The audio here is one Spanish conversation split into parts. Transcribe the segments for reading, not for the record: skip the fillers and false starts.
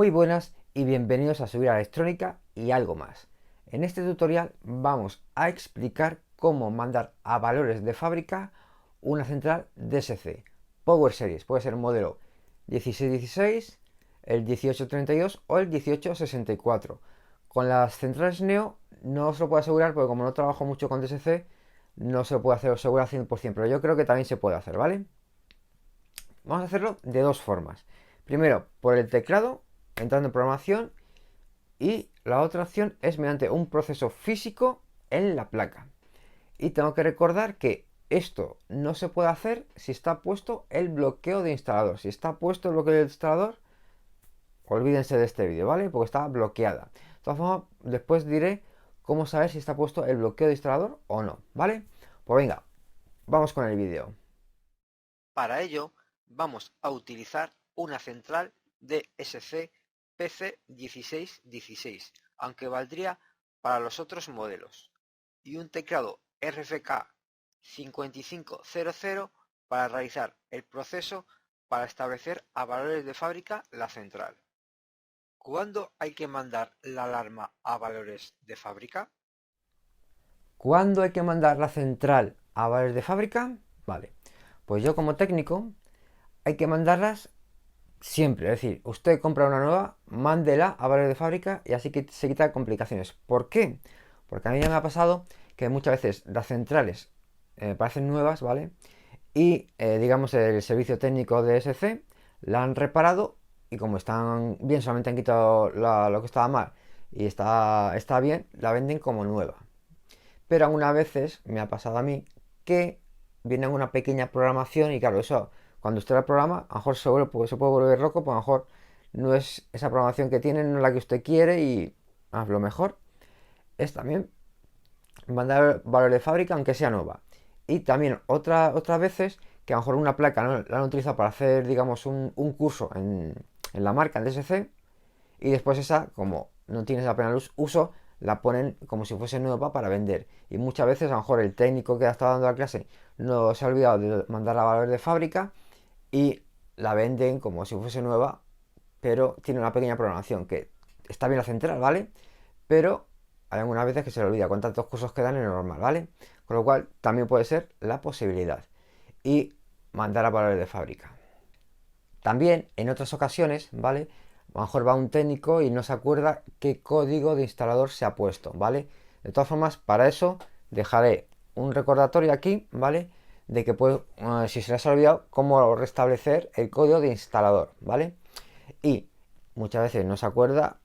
Muy buenas y bienvenidos a Subir a Electrónica y algo más. En este tutorial vamos a explicar cómo mandar a valores de fábrica una central DSC Power Series. Puede ser el modelo 1616, el 1832 o el 1864. Con las centrales Neo no os lo puedo asegurar porque como no trabajo mucho con DSC no se lo puedo hacer asegurar 100%, pero yo creo que también se puede hacer, ¿vale? Vamos a hacerlo de dos formas. Primero, por el teclado, entrando en programación, y la otra opción es mediante un proceso físico en la placa. Y tengo que recordar que esto no se puede hacer si está puesto el bloqueo de instalador. Si está puesto el bloqueo de instalador, olvídense de este vídeo, ¿vale? Porque está bloqueada. De todas formas, después diré cómo saber si está puesto el bloqueo de instalador o no, ¿vale? Pues venga, vamos con el vídeo. Para ello, vamos a utilizar una central DSC PC1616, aunque valdría para los otros modelos, y un teclado RFK 5500 para realizar el proceso para establecer a valores de fábrica la central. ¿Cuándo hay que mandar la alarma a valores de fábrica? ¿Cuándo hay que mandar la central a valores de fábrica? Vale, pues yo como técnico hay que mandarlas siempre. Es decir, usted compra una nueva, mándela a valores de fábrica y así que se quita complicaciones. ¿Por qué? Porque a mí ya me ha pasado que muchas veces las centrales parecen nuevas, ¿vale? Y digamos el servicio técnico de SC la han reparado y como están bien, solamente han quitado lo que estaba mal y está bien, la venden como nueva. Pero algunas veces me ha pasado a mí que viene una pequeña programación y claro, eso cuando usted la programa, a lo mejor se puede volver loco, pues a lo mejor no es esa programación que tiene, no es la que usted quiere y lo mejor es también mandar valor de fábrica aunque sea nueva. Y también otras veces que a lo mejor una placa ¿no? La han utilizado para hacer, digamos, un curso en la marca, en DSC, y después esa, como no tienes apenas uso, la ponen como si fuese nueva para vender. Y muchas veces a lo mejor el técnico que ha estado dando la clase no se ha olvidado de mandar a valor de fábrica y la venden como si fuese nueva, pero tiene una pequeña programación que está bien la central, ¿vale? Pero hay algunas veces que se le olvida con tantos cursos que dan en normal, ¿vale? Con lo cual también puede ser la posibilidad. Y mandar a valores de fábrica. También en otras ocasiones, ¿vale? A lo mejor va un técnico y no se acuerda qué código de instalador se ha puesto, ¿vale? De todas formas, para eso dejaré un recordatorio aquí, ¿vale? De que si se les ha olvidado, cómo restablecer el código de instalador, ¿vale? Y muchas veces no se acuerda,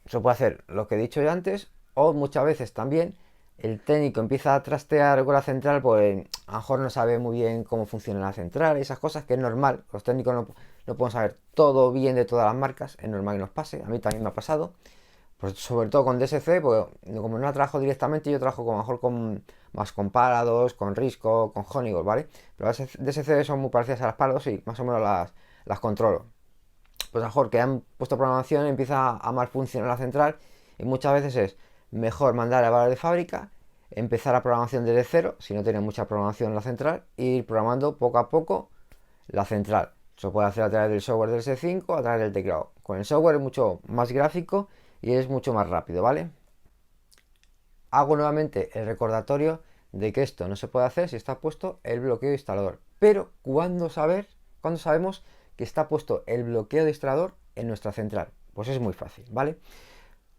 se puede hacer lo que he dicho yo antes, o muchas veces también el técnico empieza a trastear con la central, pues a lo mejor no sabe muy bien cómo funciona la central, esas cosas que es normal, los técnicos no pueden saber todo bien de todas las marcas, es normal que nos pase, a mí también me ha pasado, pues sobre todo con DSC, porque como no la trabajo directamente, yo trabajo a lo mejor más con Parados, con Risco, con Honeywell, ¿vale? Pero las DSC son muy parecidas a las Parados y más o menos las controlo. Pues a lo mejor que han puesto programación empieza a mal funcionar la central y muchas veces es mejor mandar a valor de fábrica, empezar la programación desde cero, si no tiene mucha programación en la central, e ir programando poco a poco la central. Se puede hacer a través del software del S5, a través del teclado. Con el software es mucho más gráfico y es mucho más rápido, ¿vale? Hago nuevamente el recordatorio de que esto no se puede hacer si está puesto el bloqueo de instalador. Pero ¿cuándo sabemos que está puesto el bloqueo de instalador en nuestra central? Pues es muy fácil, ¿vale?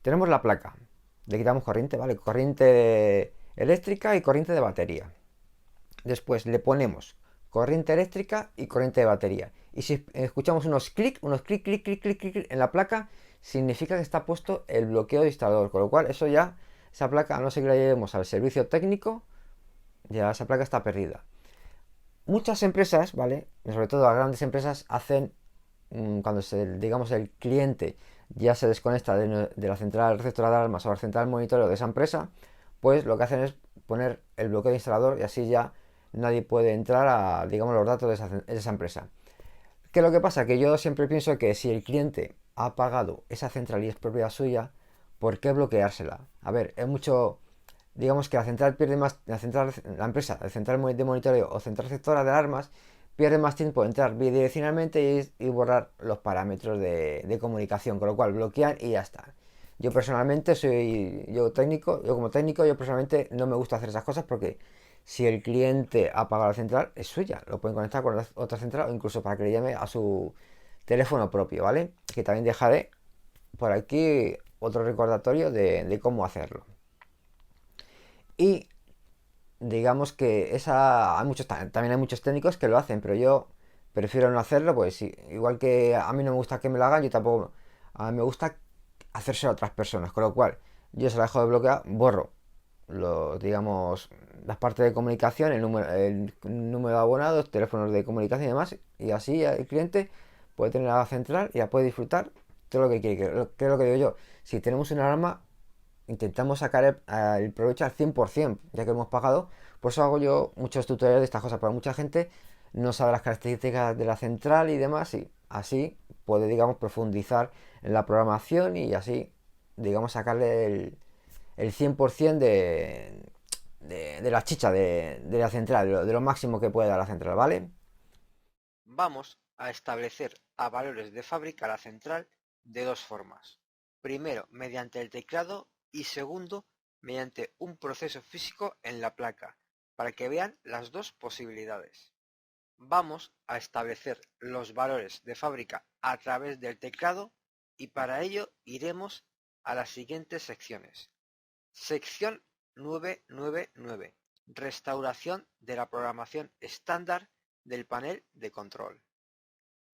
Tenemos la placa, le quitamos corriente, ¿vale? Corriente eléctrica y corriente de batería. Después le ponemos corriente eléctrica y corriente de batería. Y si escuchamos unos clic, clic en la placa, significa que está puesto el bloqueo de instalador. Con lo cual, eso ya, esa placa, a no ser que la llevemos al servicio técnico, ya esa placa está perdida. Muchas empresas, ¿vale? Sobre todo las grandes empresas, hacen, cuando digamos, el cliente ya se desconecta de la central receptora de alarmas o la central monitoreo de esa empresa, pues lo que hacen es poner el bloqueo de instalador y así ya nadie puede entrar a, digamos, los datos de esa empresa. ¿Qué es lo que pasa? Que yo siempre pienso que si el cliente ha pagado esa central y es propiedad suya, ¿por qué bloqueársela? A ver, es mucho, digamos que la central pierde más, la empresa, la central de monitoreo o central receptora de alarmas, pierde más tiempo en entrar bidireccionalmente y borrar los parámetros de comunicación, con lo cual bloquean y ya está. Yo personalmente yo como técnico, yo personalmente no me gusta hacer esas cosas porque si el cliente apaga la central es suya, lo pueden conectar con otra central o incluso para que le llame a su teléfono propio, ¿vale? Que también dejaré por aquí otro recordatorio de cómo hacerlo. Y digamos que también hay muchos técnicos que lo hacen, pero yo prefiero no hacerlo, pues sí, igual que a mí no me gusta que me lo hagan, yo tampoco, a mí me gusta hacérselo a otras personas, con lo cual yo se la dejo de bloquear, borro digamos, las partes de comunicación, el número de abonados, teléfonos de comunicación y demás, y así el cliente puede tener la central y ya puede disfrutar todo lo que quiere, que es lo que digo yo. Si tenemos una alarma, intentamos sacar el provecho al 100%, ya que hemos pagado. Por eso hago yo muchos tutoriales de estas cosas, pero mucha gente no sabe las características de la central y demás, y así puede, digamos, profundizar en la programación y así, digamos, sacarle el 100% de la chicha de la central, de lo máximo que puede dar la central, ¿vale? Vamos a establecer a valores de fábrica la central de dos formas. Primero, mediante el teclado y segundo, mediante un proceso físico en la placa, para que vean las dos posibilidades. Vamos a establecer los valores de fábrica a través del teclado y para ello iremos a las siguientes secciones. Sección 999. Restauración de la programación estándar del panel de control.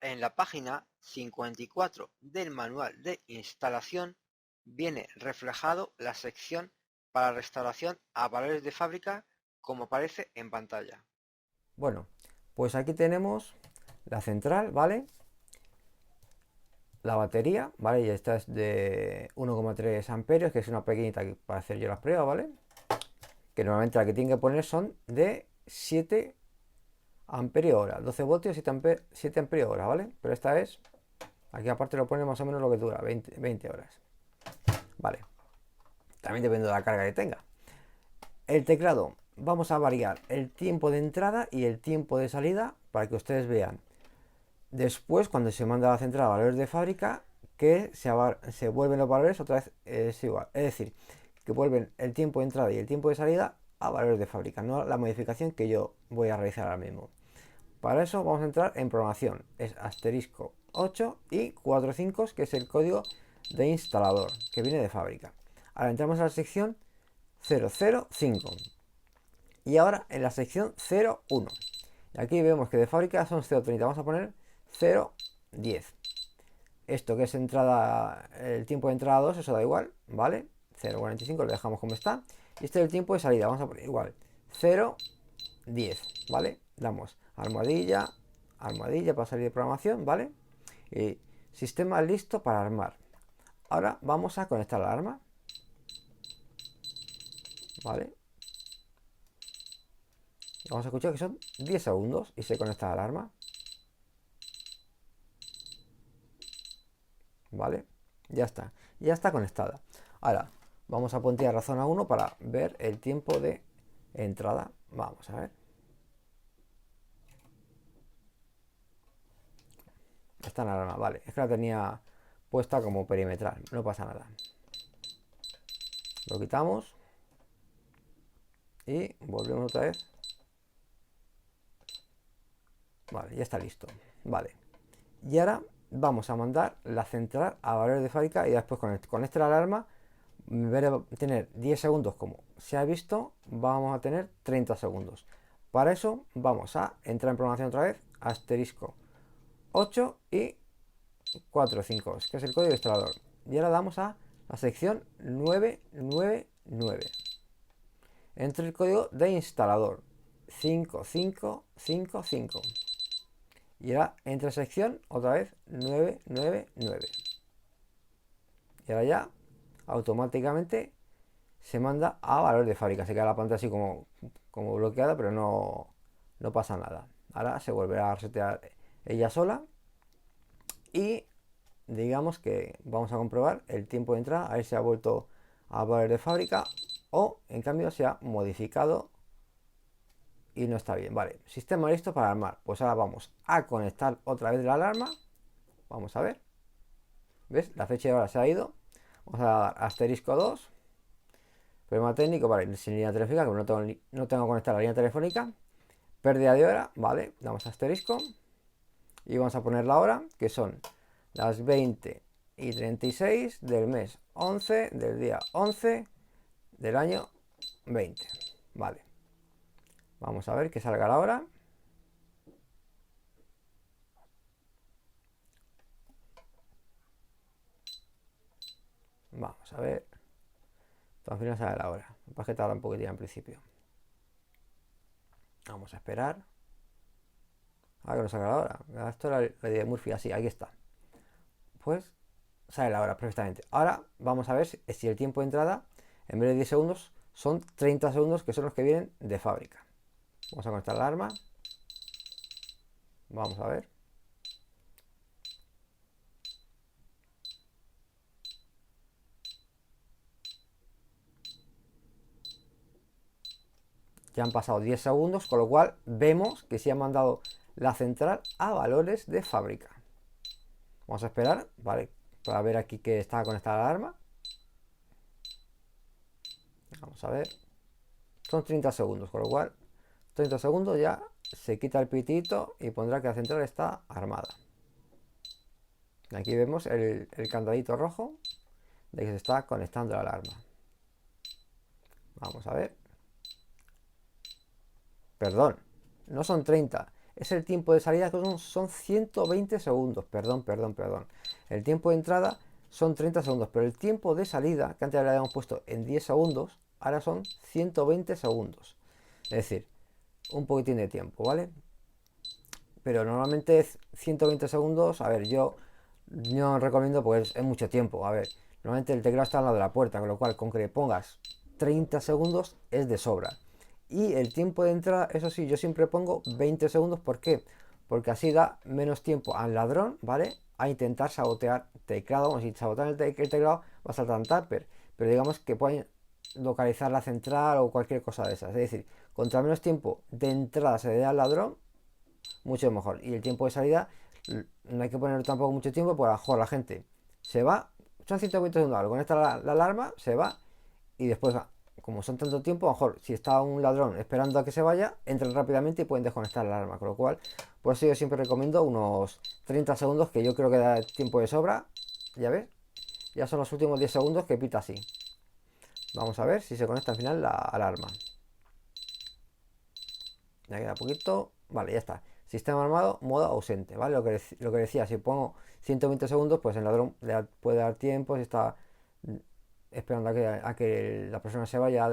En la página 54 del manual de instalación viene reflejado la sección para restauración a valores de fábrica como aparece en pantalla. Bueno, pues aquí tenemos la central, ¿vale? La batería, ¿vale? Y esta es de 1,3 amperios, que es una pequeñita para hacer yo las pruebas, ¿vale? Que normalmente la que tienen que poner son de 7 amperios hora, 12 voltios, 7 amperios hora, ¿vale? Pero esta es, aquí aparte lo pone más o menos lo que dura, 20 horas, ¿vale? También depende de la carga que tenga. El teclado, vamos a variar el tiempo de entrada y el tiempo de salida para que ustedes vean. Después, cuando se manda a la central a valores de fábrica, que se vuelven los valores otra vez es igual. Es decir, que vuelven el tiempo de entrada y el tiempo de salida a valores de fábrica, no la modificación que yo voy a realizar ahora mismo. Para eso vamos a entrar en programación. Es asterisco 8 y 45, que es el código de instalador que viene de fábrica. Ahora entramos a la sección 005 y ahora en la sección 01. Y aquí vemos que de fábrica son 0,30. Vamos a poner 0,10. Esto que es entrada, el tiempo de entrada 2, eso da igual, ¿vale? 0,45 lo dejamos como está. Y este es el tiempo de salida, vamos a poner igual 0,10, ¿vale? Damos almohadilla, almohadilla para salir de programación, ¿vale? Y sistema listo para armar. Ahora vamos a conectar la alarma, ¿vale? Vamos a escuchar que son 10 segundos y se conecta la alarma, ¿vale? Ya está conectada. Ahora vamos a puntear la zona 1 para ver el tiempo de entrada. Vamos a ver. Está en la alarma, vale. Es que la tenía puesta como perimetral, no pasa nada. Lo quitamos y volvemos otra vez. Vale, ya está listo. Vale. Y ahora vamos a mandar la central a valores de fábrica y después con la alarma, en vez de tener 10 segundos como se ha visto, vamos a tener 30 segundos. Para eso vamos a entrar en programación otra vez, asterisco 8 y 45, que es el código de instalador. Y ahora damos a la sección 999. Entre el código de instalador 5555. Y ahora entre sección otra vez 999. Y ahora ya automáticamente se manda a valor de fábrica. Se queda la pantalla así como bloqueada, pero no pasa nada. Ahora se volverá a resetear ella sola. Y digamos que vamos a comprobar el tiempo de entrada, a ver si ha vuelto a valor de fábrica o en cambio se ha modificado y no está bien. Vale, sistema listo para alarmar. Pues ahora vamos a conectar otra vez la alarma. Vamos a ver. ¿Ves? La fecha de ahora se ha ido. Vamos a dar asterisco 2. Problema técnico, vale, sin línea telefónica, como no tengo conectada la línea telefónica. Pérdida de hora, vale, damos asterisco. Y vamos a poner la hora, que son las 20:36 del mes 11 del día 11 del año 20. Vale. Vamos a ver que salga la hora. Vamos a ver. Al final sale la hora. Me parece que tarda un poquitín al principio. Vamos a esperar. A que no salga la hora. Esto era la idea de Murphy, así, ahí está. Pues sale la hora perfectamente. Ahora vamos a ver si el tiempo de entrada, en vez de 10 segundos, son 30 segundos, que son los que vienen de fábrica. Vamos a conectar la alarma. Vamos a ver. Ya han pasado 10 segundos, con lo cual vemos que se ha mandado la central a valores de fábrica. Vamos a esperar, ¿vale? Para ver aquí que está conectada la alarma. Vamos a ver. Son 30 segundos, con lo cual 30 segundos ya se quita el pitito y pondrá que la central está armada. Aquí vemos el candadito rojo de que se está conectando la alarma. Vamos a ver. Perdón, no son 30. Es el tiempo de salida que son 120 segundos. Perdón. El tiempo de entrada son 30 segundos, pero el tiempo de salida, que antes le habíamos puesto en 10 segundos, ahora son 120 segundos. Es decir, un poquitín de tiempo, ¿vale? Pero normalmente es 120 segundos. A ver, yo no recomiendo porque es mucho tiempo. A ver, normalmente el teclado está al lado de la puerta, con lo cual con que le pongas 30 segundos es de sobra. Y el tiempo de entrada, eso sí, yo siempre pongo 20 segundos. ¿Por qué? Porque así da menos tiempo al ladrón, ¿vale? A intentar sabotear teclado. Como si sabotean el teclado va a saltar un tamper. Pero digamos que pueden localizar la central o cualquier cosa de esas. Es decir, contra menos tiempo de entrada se le dé al ladrón, mucho mejor. Y el tiempo de salida, no hay que poner tampoco mucho tiempo, porque a lo mejor la gente se va, son 120 segundos, conecta la alarma, se va y después va. Como son tanto tiempo, a lo mejor si está un ladrón esperando a que se vaya, entran rápidamente y pueden desconectar la alarma. Con lo cual, por eso yo siempre recomiendo unos 30 segundos, que yo creo que da tiempo de sobra. Ya ves, ya son los últimos 10 segundos que pita así. Vamos a ver si se conecta al final la alarma. Ya queda poquito. Vale, ya está. Sistema armado, modo ausente, ¿vale? Lo que decía, si pongo 120 segundos, pues el ladrón le puede dar tiempo, si está esperando a que la persona se vaya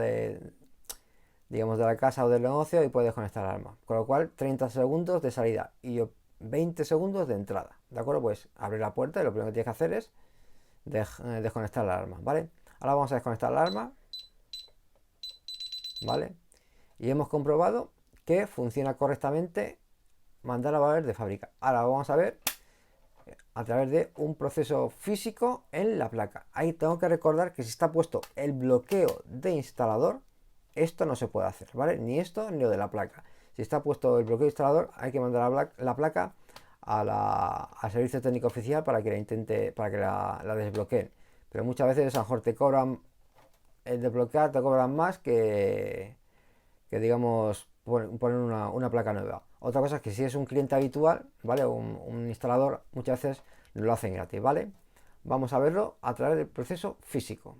digamos, de la casa o del negocio, y puede desconectar la alarma. Con lo cual, 30 segundos de salida y 20 segundos de entrada. ¿De acuerdo? Pues abre la puerta y lo primero que tienes que hacer es desconectar la alarma, ¿vale? Ahora vamos a desconectar la alarma, ¿vale? Y hemos comprobado que funciona correctamente mandar a valores de fábrica. Ahora vamos a ver a través de un proceso físico en la placa. Ahí tengo que recordar que si está puesto el bloqueo de instalador, esto no se puede hacer, ¿vale? Ni esto ni lo de la placa. Si está puesto el bloqueo de instalador, hay que mandar la placa al servicio técnico oficial para que la desbloqueen. Pero muchas veces a lo mejor te cobran el desbloquear, te cobran más que digamos poner una placa nueva. Otra cosa es que si es un cliente habitual, ¿vale? Un instalador, muchas veces lo hacen gratis, ¿vale? Vamos a verlo a través del proceso físico.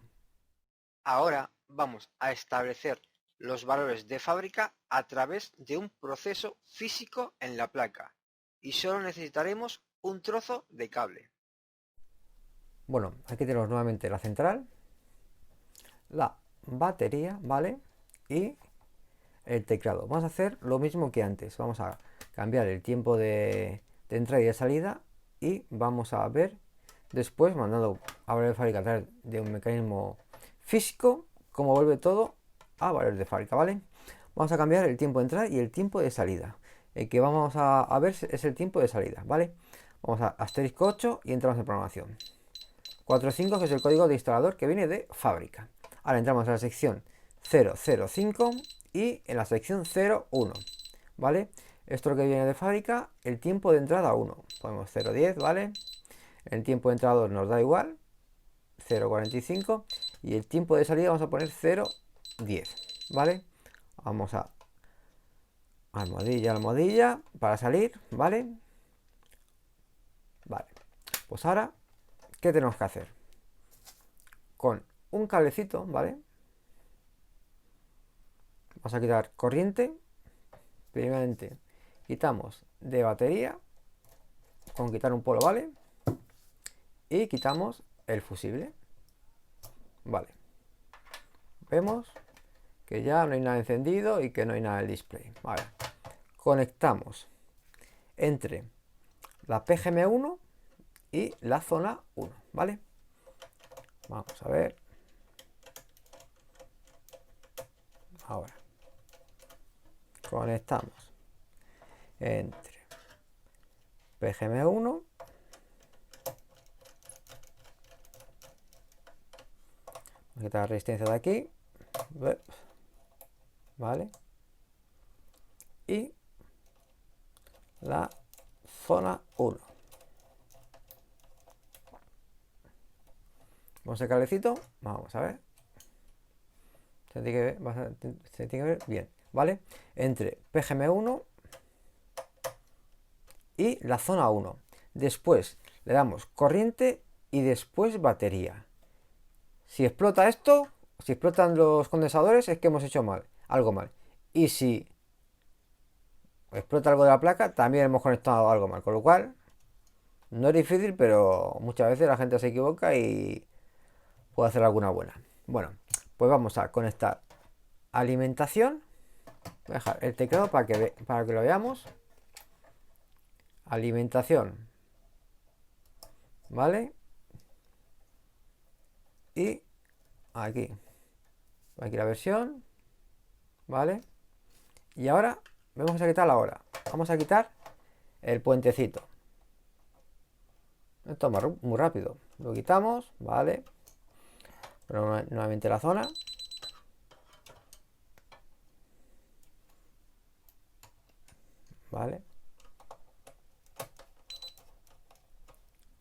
Ahora vamos a establecer los valores de fábrica a través de un proceso físico en la placa. Y solo necesitaremos un trozo de cable. Bueno, aquí tenemos nuevamente la central, la batería, ¿vale? Y el teclado. Vamos a hacer lo mismo que antes. Vamos a cambiar el tiempo de entrada y de salida, y vamos a ver después, mandando a valor de fábrica a través de un mecanismo físico, cómo vuelve todo a valor de fábrica, ¿vale? Vamos a cambiar el tiempo de entrada y el tiempo de salida. El que vamos a ver es el tiempo de salida, ¿vale? Vamos a asterisco 8 y entramos en programación. 45, que es el código de instalador que viene de fábrica. Ahora entramos a la sección 005 y en la sección 0, 1, ¿vale? Esto es lo que viene de fábrica, el tiempo de entrada 1, ponemos 0,10, ¿vale? El tiempo de entrada 2 nos da igual, 0,45, y el tiempo de salida vamos a poner 0,10, ¿vale? Vamos a almohadilla, almohadilla, para salir, ¿vale? Vale, pues ahora, ¿qué tenemos que hacer? Con un cablecito, ¿vale? Vamos a quitar corriente. Primeramente quitamos de batería, con quitar un polo, ¿vale? Y quitamos el fusible, ¿vale? Vemos que ya no hay nada encendido y que no hay nada en el display, ¿vale? Conectamos entre la PGM1 y la zona 1, ¿vale? Vamos a ver. Ahora conectamos entre PGM1 vamos a quitar la resistencia de aquí, ¿vale? Y la zona 1. Vamos al cablecito, vamos a ver. Se tiene que ver bien, ¿vale? Entre PGM1 y la zona 1. Después le damos corriente y después batería. Si explota esto, si explotan los condensadores, es que hemos hecho mal, algo mal. Y si explota algo de la placa, también hemos conectado algo mal. Con lo cual, no es difícil, pero muchas veces la gente se equivoca y puede hacer alguna buena. Bueno, pues vamos a conectar alimentación. Voy a dejar el teclado para que lo veamos. Alimentación, ¿vale? Y aquí la versión, ¿vale? Y ahora vamos a quitar la hora. Vamos a quitar el puentecito. Esto es muy rápido. Lo quitamos, ¿vale? Pero nuevamente la zona. ¿Vale?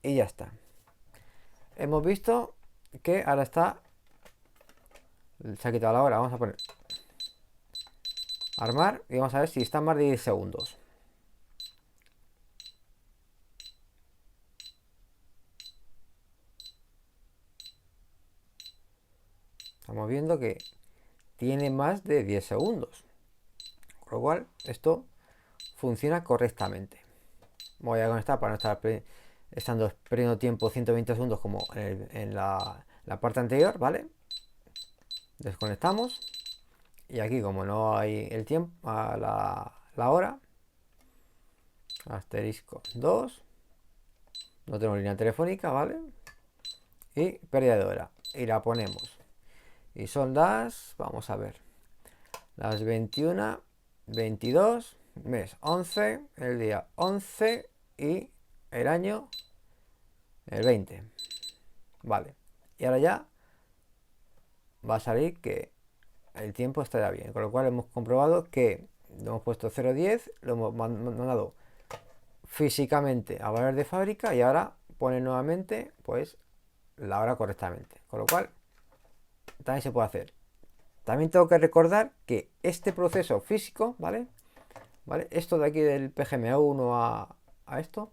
Y ya está. Hemos visto que ahora está. Se ha quitado la hora. Vamos a poner armar y vamos a ver si está más de 10 segundos. Estamos viendo que tiene más de 10 segundos. Con lo cual, esto funciona correctamente. Voy a conectar para no estar perdiendo tiempo 120 segundos como en la parte anterior, ¿vale? Desconectamos. Y aquí, como no hay el tiempo, la hora, asterisco 2. No tenemos línea telefónica, ¿vale? Y pérdida de hora. Y la ponemos. Y son vamos a ver, las 21:22, mes 11, el día 11 y el año el 20. Vale. Y ahora ya va a salir que el tiempo está ya bien. Con lo cual hemos comprobado que lo hemos puesto 0,10, lo hemos mandado físicamente a valor de fábrica y ahora pone nuevamente pues la hora correctamente. Con lo cual también se puede hacer. También tengo que recordar que este proceso físico, ¿vale? Esto de aquí del PGM1 a esto,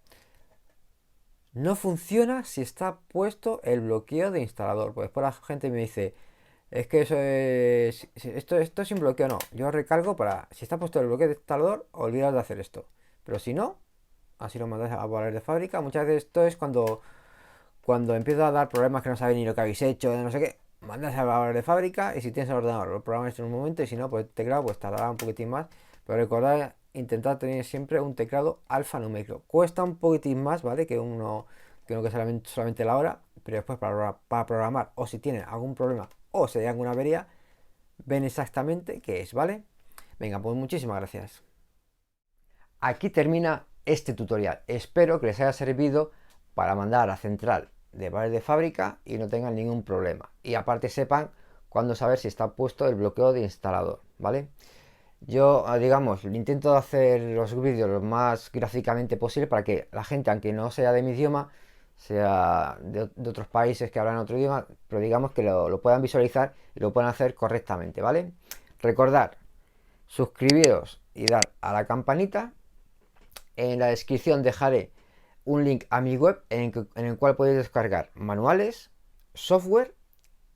no funciona si está puesto el bloqueo de instalador. Pues después la gente me dice, es que eso es. Esto es sin bloqueo, no. Yo recalco para. Si está puesto el bloqueo de instalador, olvidaos de hacer esto. Pero si no, así lo mandáis a valor de fábrica. Muchas veces esto es cuando empieza a dar problemas que no sabéis ni lo que habéis hecho, no sé qué. Mandáis a valor de fábrica y si tienes el ordenador, lo programáis en un momento y si no, pues el teclado pues tardará un poquitín más. Pero recordad, intentad tener siempre un teclado alfanumérico. Cuesta un poquitín más, ¿vale? Que uno que solamente la hora, pero después para programar o si tiene algún problema o si hay alguna avería, ven exactamente qué es, ¿vale? Venga, pues muchísimas gracias. Aquí termina este tutorial. Espero que les haya servido para mandar a la central de valores de fábrica y no tengan ningún problema. Y aparte sepan cuándo saber si está puesto el bloqueo de instalador. ¿vale? Yo, digamos, intento hacer los vídeos lo más gráficamente posible para que la gente, aunque no sea de mi idioma, sea de otros países que hablan otro idioma, pero digamos que lo puedan visualizar y lo puedan hacer correctamente, ¿vale? Recordar, suscribiros y dar a la campanita. En la descripción dejaré un link a mi web en el cual podéis descargar manuales, software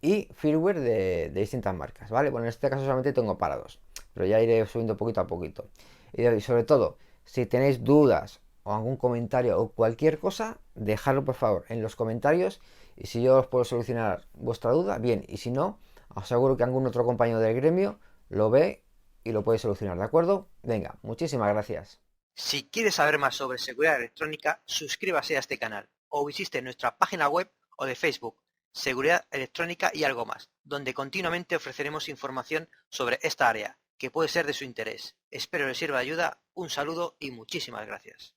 y firmware de distintas marcas, ¿vale? Bueno, en este caso solamente tengo para dos, pero ya iré subiendo poquito a poquito. Y sobre todo, si tenéis dudas o algún comentario o cualquier cosa, dejadlo por favor en los comentarios y si yo os puedo solucionar vuestra duda, bien, y si no, os aseguro que algún otro compañero del gremio lo ve y lo puede solucionar, ¿de acuerdo? Venga, muchísimas gracias. Si quieres saber más sobre seguridad electrónica, suscríbase a este canal o visite nuestra página web o de Facebook, Seguridad Electrónica y algo más, donde continuamente ofreceremos información sobre esta área, que puede ser de su interés. Espero les sirva de ayuda, un saludo y muchísimas gracias.